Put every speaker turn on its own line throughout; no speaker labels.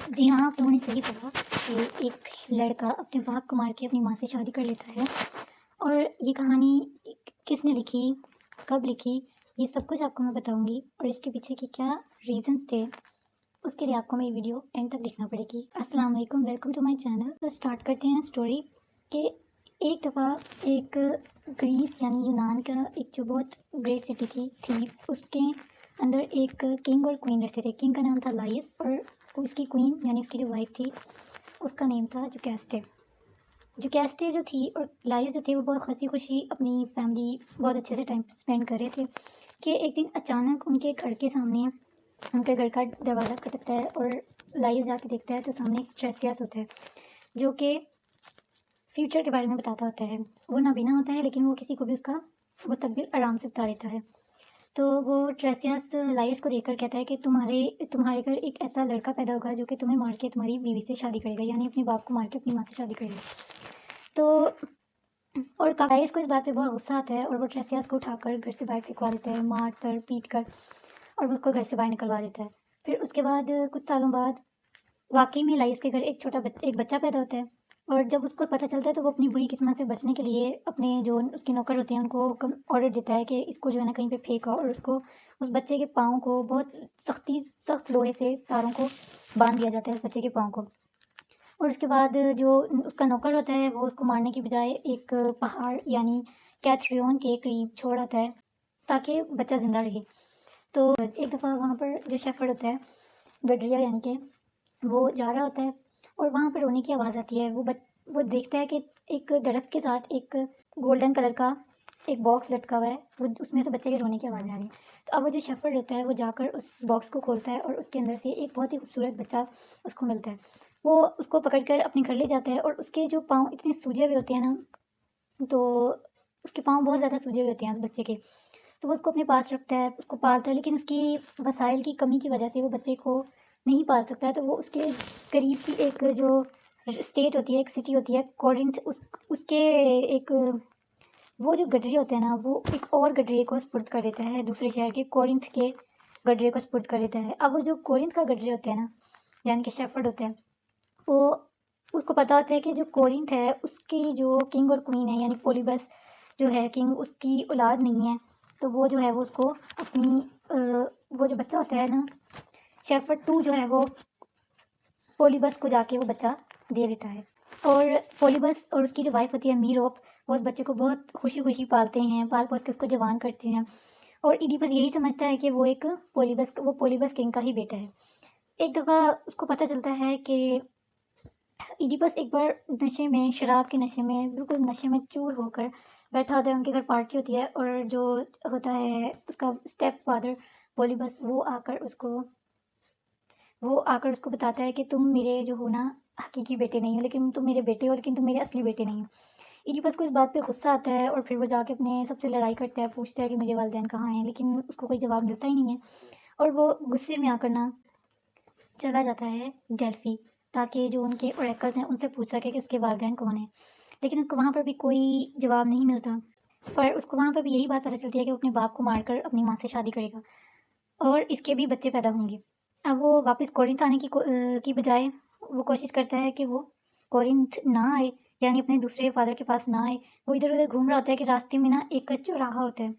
जी हाँ, आप लोगों ने सही कहा कि एक लड़का अपने बाप को मार के अपनी माँ से शादी कर लेता है। और ये कहानी किसने लिखी, कब लिखी, ये सब कुछ आपको मैं बताऊँगी और इसके पीछे के क्या रीज़न्स थे, उसके लिए आपको मेरी वीडियो एंड तक देखना पड़ेगी। अस्सलाम वालेकुम, वेलकम टू माय चैनल। तो स्टार्ट करते हैं स्टोरी कि एक दफ़ा एक ग्रीस यानी यूनान का एक जो बहुत ग्रेट सिटी थी थीब्स, उसके अंदर एक किंग और क्वीन रहते थे। किंग का नाम था लाइस और उसकी क्वीन यानी उसकी जो वाइफ थी उसका नेम था जुकैस्टे। जुकैस्टे जो थी और लाइस जो थे वो बहुत हंसी खुशी अपनी फैमिली बहुत अच्छे से टाइम स्पेंड कर रहे थे कि एक दिन अचानक उनके घर के सामने उनके घर का दरवाज़ा खटकता है और लाइस जाके देखता है तो सामने एक ट्रेसियस होता है जो कि फ्यूचर के बारे में बताता होता है। वो नाबीना होता है लेकिन वो किसी को भी उसका मुस्तकबिल आराम से बता देता है। तो वो ट्रेसियस लाइस को देखकर कहता है कि तुम्हारे घर एक ऐसा लड़का पैदा होगा जो कि तुम्हें मार के तुम्हारी बीवी से शादी करेगा, यानी अपने बाप को मार के अपनी माँ से शादी करेगा। तो और लाइस को इस बात पे बहुत गुस्सा आता है और वो ट्रेसियस को उठाकर घर से बाहर फेंकवा देता है, मार कर पीट कर, और उसको घर से बाहर निकलवा देता है। फिर उसके बाद कुछ सालों बाद वाकई में लाइस के घर एक बच्चा पैदा होता है और जब उसको पता चलता है तो वो अपनी बुरी किस्मत से बचने के लिए अपने जो उसके नौकर होते हैं उनको ऑर्डर देता है कि इसको जो है ना कहीं पे फेंको और उसको उस बच्चे के पाँव को बहुत सख्त लोहे से तारों को बांध दिया जाता है उस बच्चे के पाँव को। और उसके बाद जो उसका नौकर होता है वो उसको मारने की बजाय एक पहाड़ यानी कैथरियन के करीब छोड़ आता है ताकि बच्चा ज़िंदा रहे। तो एक दफ़ा वहाँ पर जो शेफर्ड होता है गडरिया यानी कि वो जा रहा होता है और वहाँ पर रोने की आवाज़ आती है। वो देखता है कि एक दरख्त के साथ एक गोल्डन कलर का एक बॉक्स लटका हुआ है, वो उसमें से बच्चे के रोने की आवाज़ आ रही है। तो अब वो जो शेफर्ड होता है वो जाकर उस बॉक्स को खोलता है और उसके अंदर से एक बहुत ही खूबसूरत बच्चा उसको मिलता है। वो उसको पकड़कर अपने घर ले जाता है और उसके जो पाँव इतने सूजे हुए होते हैं ना, तो उसके पाँव बहुत ज़्यादा सूजे हुए होते हैं उस बच्चे के। तो वो उसको अपने पास रखता है, उसको पालता है, लेकिन उसकी वसाइल की कमी की वजह से वो बच्चे को नहीं पाल सकता है। तो वो उसके करीब की एक जो स्टेट होती है, एक सिटी होती है कोरिंथ, उसके एक वो जो गडरिया होते हैं ना, वो एक और गडरिये को स्पुर्द कर देता है दूसरे शहर के कोरिंथ के गडरिये को स्पुर्द कर देता है। अब वो जो कोरिंथ का गडरिया होता है ना, यानी कि शेफर्ड होता है, वो उसको पता होता है कि जो कोरिंथ है उसकी जो किंग और क्वीन है यानी पोलिबस जो है किंग, उसकी औलाद नहीं है। तो वो जो है वो उसको अपनी वो जो बच्चा होता है ना, शेफर्ड टू जो है वो पोलिबस को जाके वो बच्चा दे देता है। और पोलिबस और उसकी जो वाइफ होती है मीरोप, वो उस बच्चे को बहुत खुशी खुशी पालते हैं, पाल पोस के उसको जवान करते हैं। और इडिपस यही समझता है कि वो पोलिबस किंग का ही बेटा है। एक दफ़ा उसको पता चलता है कि इडिपस एक बार नशे में, शराब के नशे में, बिल्कुल नशे में चूर होकर बैठा होता है। उनके घर पार्टी होती है और जो होता है उसका स्टेप फादर पोलिबस, वो आकर उसको बताता है कि तुम मेरे जो हो ना हकीकी बेटे नहीं हो, लेकिन तुम मेरे बेटे हो, लेकिन तुम मेरे असली बेटे नहीं हो। इडिपस को इस बात पे गुस्सा आता है और फिर वो जाके अपने सबसे लड़ाई करता है, पूछता है कि मेरे वालिदैन कहाँ हैं, लेकिन उसको कोई जवाब मिलता ही नहीं है। और वो गुस्से में आकर ना चला जाता है डेल्फी, ताकि जो उनके ओरेकल्स हैं उनसे पूछ सके कि उसके वालिदैन कौन हैं। लेकिन उसको वहाँ पर भी कोई जवाब नहीं मिलता, पर उसको वहाँ पर भी यही बात पता चलती है कि वो अपने बाप को मारकर अपनी माँ से शादी करेगा और इसके भी बच्चे पैदा होंगे। अब वो वापस कोरिंथ आने की बजाय वो कोशिश करता है कि वो कोरिंथ ना आए, यानी अपने दूसरे फादर के पास ना आए। वो इधर-उधर घूम रहा होता है कि रास्ते में ना एक चौराहा होता है।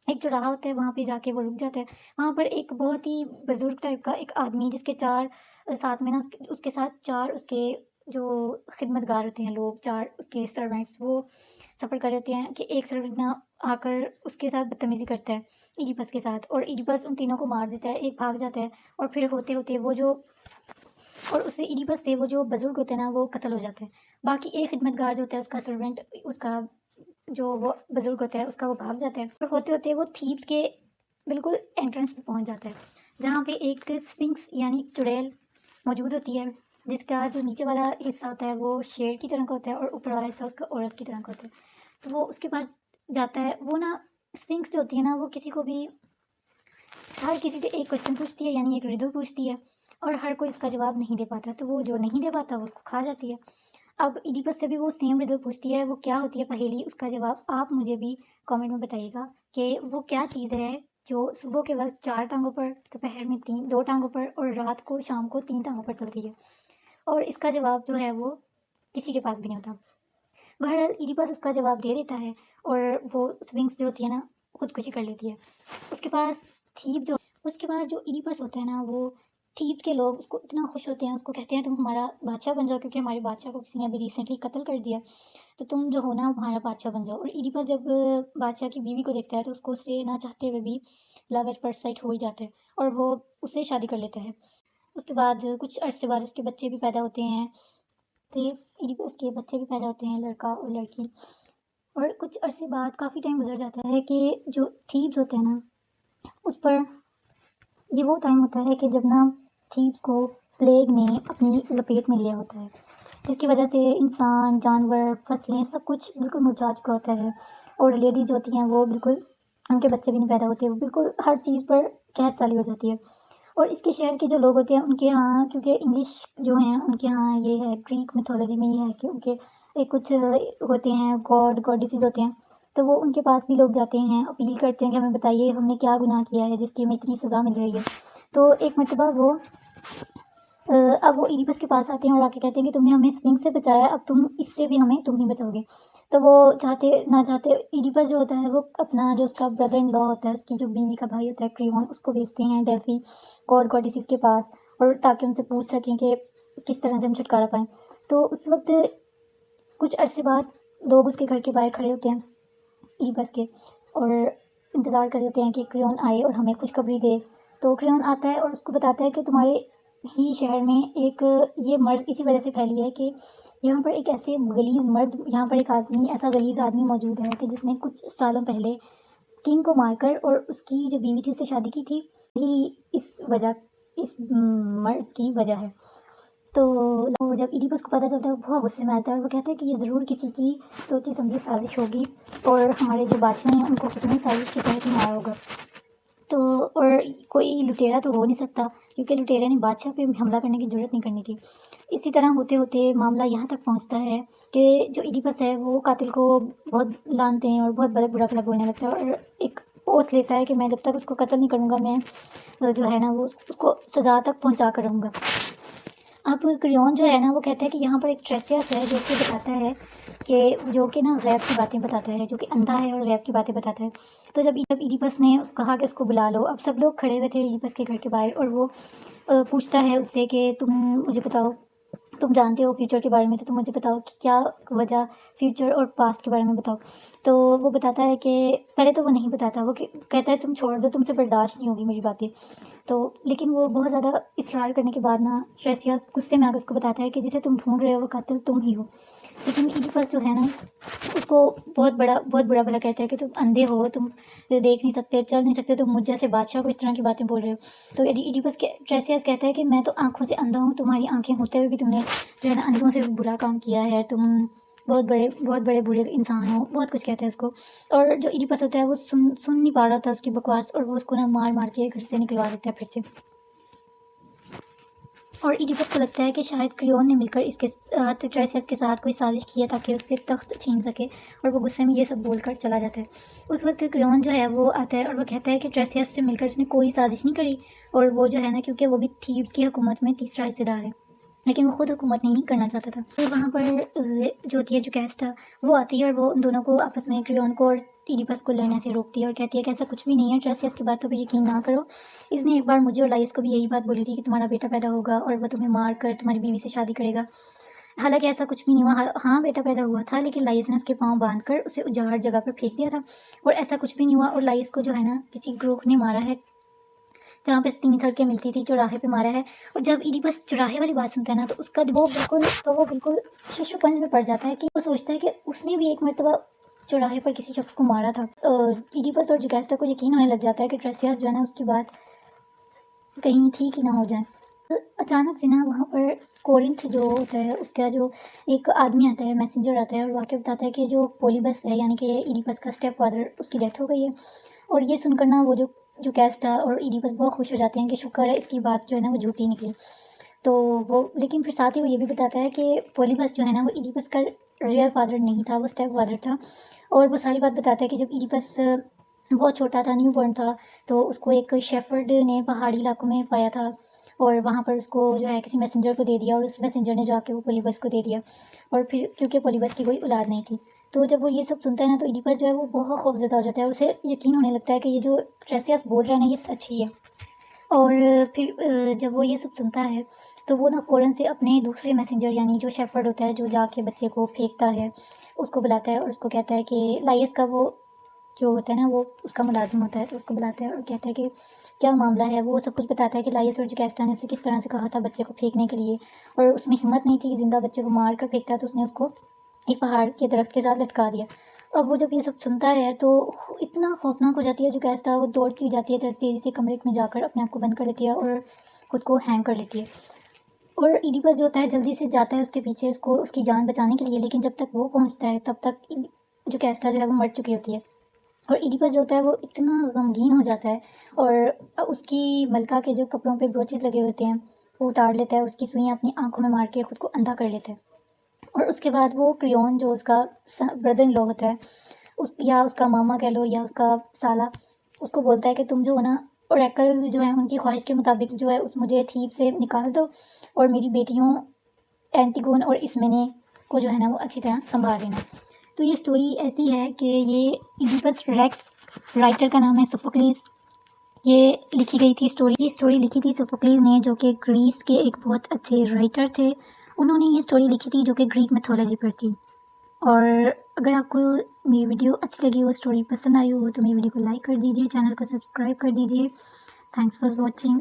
एक चौराहा होता है, वहाँ पे जाके वो रुक जाता है। वहाँ पर एक बहुत ही बुज़ुर्ग टाइप का एक आदमी जिसके 4 साथ में ना उसके साथ 4 उसके जो खिदमतगार होते हैं लोग, 4 उसके सर्वेंट्स, वो सफ़र कर रहे होते हैं कि एक सर्वेंट ना आकर उसके साथ बदतमीज़ी करता है इडिपस के साथ और इडिपस उन तीनों को मार देता है, एक भाग जाता है और फिर होते-होते वो जो और उससे इडिपस से वो जो बुज़ुर्ग होते हैं ना वो कत्ल हो जाते हैं। बाकी एक खिदमतगार जो होता है उसका सर्वेंट, उसका जो वो बुज़ुर्ग होता है उसका वो भाग जाता है और होते-होते वो थीब्स के बिल्कुल एंट्रेंस पे पहुँच जाता है, जहाँ पे एक स्फिंक्स यानी चुड़ैल मौजूद होती है, जिसका जो नीचे वाला हिस्सा होता है वो शेर की तरह का होता है और ऊपर वाला हिस्सा उसका औरत की तरह का होता है। तो वो उसके पास जाता है। वो ना स्फिंक्स जो होती है ना वो हर किसी से एक क्वेश्चन पूछती है, यानी एक रिडल पूछती है और हर कोई उसका जवाब नहीं दे पाता। तो वो जो नहीं दे पाता वो उसको खा जाती है। अब इडिपस से भी वो सेम रिडल पूछती है, वो क्या होती है पहेली, उसका जवाब आप मुझे भी कमेंट में बताइएगा कि वो क्या चीज़ है जो सुबह के वक्त 4 टांगों पर, दोपहर में 2 टांगों पर और रात को शाम को 3 टांगों पर चलती है। और इसका जवाब जो है वो किसी के पास भी नहीं होता। बहरहाल इडिपस उसका जवाब दे देता है और वो स्फिंक्स जो होती है ना खुदकुशी कर लेती है। उसके पास थीप जो उसके बाद जो इडिपस होता है ना, वो थीप के लोग उसको इतना खुश होते हैं, उसको कहते हैं तुम हमारा बादशाह बन जाओ, क्योंकि हमारे बादशाह को किसी ने अभी रिसेंटली कत्ल कर दिया, तो तुम जो हो ना हमारा बादशाह बन जाओ। और इडिपस जब बादशाह की बीवी को देखता है तो उसको उससे ना चाहते हुए भी लव एट फर्स्ट साइट हो ही जाता है और वो उससे शादी कर लेता है। उसके बाद कुछ अरसे बाद उसके बच्चे भी पैदा होते हैं, तो इडिपस के बच्चे भी पैदा होते हैं, लड़का और लड़की। और कुछ अरसे बाद काफ़ी टाइम गुजर जाता है कि जो थीब्स होते हैं ना उस पर, ये वो टाइम होता है कि जब ना थीब्स को प्लेग ने अपनी लपेट में लिया होता है, जिसकी वजह से इंसान, जानवर, फसलें सब कुछ बिल्कुल मुरझा चुका होता है। और लेडीज जो होती हैं वो बिल्कुल, उनके बच्चे भी नहीं पैदा होते, वो बिल्कुल हर चीज़ पर कहत साली हो जाती है। और इसके शहर के जो लोग होते हैं उनके यहाँ, क्योंकि इंग्लिश जो हैं उनके यहाँ ये है, ग्रीक मिथोलॉजी में ये है कि उनके एक कुछ होते हैं गॉड गॉडेसेस होते हैं, तो वो उनके पास भी लोग जाते हैं, अपील करते हैं कि हमें बताइए हमने क्या गुनाह किया है जिसकी हमें इतनी सज़ा मिल रही है। तो एक मरतबा वो अब वो इडिपस के पास आते हैं और आके कहते हैं कि तुमने हमें स्फिंक्स से बचाया, अब इससे भी हमें तुम ही बचाओगे। तो वो चाहते ना चाहते इडिपस जो होता है वो अपना जो उसका ब्रदर इन लॉ होता है, उसकी जो बीवी का भाई होता है क्रियोन, उसको भेजते हैं डेल्फी गॉड गॉडेसेस के पास, और ताकि उनसे पूछ सकें कि किस तरह से हम छुटकारा पाएँ। तो उस वक्त कुछ अरसे बाद लोग उसके घर के बाहर खड़े होते हैं इडिपस के, और इंतज़ार कर रहे होते हैं कि क्रियोन आए और हमें खुशखबरी दे। तो क्रियोन आता है और उसको बताता है कि तुम्हारे ही शहर में एक ये मर्ज़ इसी वजह से फैली है कि यहाँ पर एक ऐसे गलीज़ मर्द, यहाँ पर एक आदमी, ऐसा गलीज़ आदमी मौजूद है कि जिसने कुछ सालों पहले किंग को मारकर और उसकी जो बीवी थी उससे शादी की थी, ही इस मर्ज़ की वजह है। तो जब इडिपस को पता चलता है वो बहुत गुस्से में आता है और वो कहता है कि ये ज़रूर किसी की सोची समझी साजिश होगी और हमारे जो बादशाह हैं उनको किसी ने साजिश के तहत ही मारा होगा। तो और कोई लुटेरा तो हो नहीं सकता, क्योंकि लुटेरे ने बादशाह पे हमला करने की ज़रूरत नहीं करनी थी। इसी तरह होते होते मामला यहाँ तक पहुँचता है कि जो इडिपस है वो कातिल को बहुत लानते हैं और बहुत बड़ा बुरा भला बोलने लगता है और एक ओथ लेता है कि मैं जब तक उसको कत्ल नहीं करूँगा, मैं जो है ना वो उसको सज़ा तक पहुँचा कर रहूँगा। अब क्रियोन जो है ना वो कहता है कि यहाँ पर एक ट्रेसियस है जो कि बताता है कि जो कि ना गैब की बातें बताता है, जो कि अंधा है और गैब की बातें बताता है। तो जब इडिपस ने कहा कि उसको बुला लो, अब सब लोग खड़े हुए थे इडिपस के घर के बाहर, और वो पूछता है उससे कि तुम मुझे बताओ, तुम जानते हो फ्यूचर के बारे में, तो तुम मुझे बताओ कि क्या वजह, फ्यूचर और पास्ट के बारे में बताओ। तो वो बताता है कि पहले तो वो नहीं बताता, वो कहता है तुम छोड़ दो, तुमसे बर्दाश्त नहीं होगी मेरी बातें। तो लेकिन वो बहुत ज़्यादा इसरार करने के बाद ना ट्रेसियस गुस्से में आकर उसको बताता है कि जिसे तुम ढूंढ रहे हो वो कातिल तुम ही हो। लेकिन इडिपस जो है ना उसको बहुत बुरा भला कहता है कि तुम अंधे हो, तुम देख नहीं सकते, चल नहीं सकते, तुम मुझ जैसे बादशाह को इस तरह की बातें बोल रहे हो। तो इडिपस के ट्रेसियस कहता है कि मैं तो आंखों से अंधा हूँ, तुम्हारी आंखें होते हुए भी तुमने जो है ना अंधों से बुरा काम किया है, तुम बहुत बड़े बुरे इंसान हो, बहुत कुछ कहता है उसको। और जो इडिपस होता है वो सुन नहीं पा रहा था उसकी बकवास, और वो उसको ना मार मार के घर से निकलवा देता है फिर से। और इडिपस को लगता है कि शायद क्रियोन ने मिलकर इसके ट्रेसियस के साथ कोई साजिश की है ताकि उससे तख्त छीन सके, और वो गुस्से में ये सब बोलकर चला जाता है। उस वक्त क्रियोन जो है वो आता है और वो कहता है कि ट्रेसियस से मिलकर उसने कोई साजिश नहीं करी, और वो जो है ना क्योंकि वो भी थीब्स की हुकूमत में तीसरा हिस्सेदार है, लेकिन वो खुद हुकूमत नहीं करना चाहता था। तो वहाँ पर जो होती है जुकैस्टा, वो आती है और वो उन दोनों को आपस में, क्रियोन को और इडिपस को लड़ने से रोकती है और कहती है कि ऐसा कुछ भी नहीं है, ट्रेसियस की बातों पे यकीन ना करो। इसने एक बार मुझे और लाइस को भी यही बात बोली थी कि तुम्हारा बेटा पैदा होगा और वो तुम्हें मार कर तुम्हारी बीवी से शादी करेगा। हालांकि ऐसा कुछ भी नहीं हुआ। हाँ बेटा पैदा हुआ था, लेकिन लाइस ने उसके पाँव बांध कर उसे उजाड़ जगह पर फेंक दिया था, और ऐसा कुछ भी नहीं हुआ। और लाइस को जो है ना किसी ग्रोह ने मारा है, जहाँ पे 3 सड़कें मिलती थी, चौराहे पे मारा है। और जब इडिपस चौराहे वाली बात सुनता है ना तो वो बिल्कुल शिशुपंज में पड़ जाता है कि वो सोचता है कि उसने भी एक मरतबा चौराहे पर किसी शख्स को मारा था। इडिपस और जुगैस्टा को यकीन होने लग जाता है कि ट्रेसियस जो है ना उसकी बात कहीं ठीक ही ना हो जाए। अचानक से ना वहाँ पर कोरिंथ जो होता है उसका जो एक आदमी आता है, मैसेंजर आता है, और वाक़ई बताता है कि जो पोलिबस है यानी कि इडिपस का स्टेप फादर, उसकी डेथ हो गई है। और ये सुनकर ना वो जो कैस्टा और इडिपस बहुत खुश हो जाते हैं कि शुक्र है इसकी बात जो है ना वो झूठी निकली। तो वो, लेकिन फिर साथ ही वो ये भी बताता है कि पोलिबस जो है ना वो इडिपस का रियल फादर नहीं था, वो स्टेप फादर था। और वो सारी बात बताता है कि जब इडिपस बहुत छोटा था, न्यूबॉर्न था। तो उसको एक शेफ़र्ड ने पहाड़ी इलाकों में पाया था और वहाँ पर उसको जो है किसी मैसेंजर को दे दिया और उस मैसेंजर ने जाके वो पोलीबस को दे दिया। और फिर क्योंकि पोलीबस की कोई औलाद नहीं थी, तो जब वो ये सब सुनता है ना तो इडिपस जो है वो बहुत खौफ़ज़दा हो जाता है और उसे यकीन होने लगता है कि ये जो ट्रेसियस बोल रहा है ना ये सच ही है। और फिर जब वो ये सब सुनता है तो वो ना फ़ौरन से अपने दूसरे मैसेंजर यानी जो शेफ़र्ड होता है जो जाके बच्चे को फेंकता है, उसको बुलाता है और उसको कहता है कि लाइस का वो जो होता है ना वो उसका मुलाजिम होता है, तो उसको बुलाता है और कहता है कि क्या मामला है। वो सब कुछ बताता है कि लाइस और जोकास्टा ने उसे किस तरह से कहा था बच्चे को फेंकने के लिए और उसमें हिम्मत नहीं थी कि ज़िंदा बच्चे को मार कर फेंकता, तो उसने उसको एक पहाड़ के दरख्त के साथ लटका दिया। अब वो जब ये सब सुनता है तो इतना खौफनाक हो जाती है जोकास्टा, वो दौड़ती जाती है तेज़ी से कमरे में जाकर अपने आप को बंद कर लेती है और खुद को हैंग कर लेती है। और इडिपस जो होता है जल्दी से जाता है उसके पीछे उसको उसकी जान बचाने के लिए, लेकिन जब तक वो पहुँचता है तब तक जोकास्टा जो है वो मर चुकी होती है। और इडिपस जो होता है वो इतना गमगीन हो जाता है और उसकी मलका के जो कपड़ों पे ब्रोचेस लगे होते हैं वो उतार लेता है और उसकी सुइयाँ अपनी आंखों में मार के खुद को अंधा कर लेता है। और उसके बाद वो क्रियोन जो उसका ब्रदर इन लॉ होता है उस या उसका मामा कह लो या उसका साला, उसको बोलता है कि तुम जो है ना ओरेकल जो है उनकी ख्वाहिश के मुताबिक जो है उस मुझे थीप से निकाल दो और मेरी बेटियों एंटिगोन और इसमेने को जो है ना वो अच्छी तरह संभाल लेना। तो ये स्टोरी ऐसी है कि ये इडिपस रेक्स, राइटर का नाम है सोफोक्लीज। ये लिखी गई थी स्टोरी लिखी थी सोफोक्लीज ने, जो कि ग्रीस के एक बहुत अच्छे राइटर थे। उन्होंने ये स्टोरी लिखी थी जो कि ग्रीक मिथोलॉजी पर थी। और अगर आपको मेरी वीडियो अच्छी लगी हो, स्टोरी पसंद आई हो तो मेरी वीडियो को लाइक कर दीजिए, चैनल को सब्सक्राइब कर दीजिए। Thanks for watching.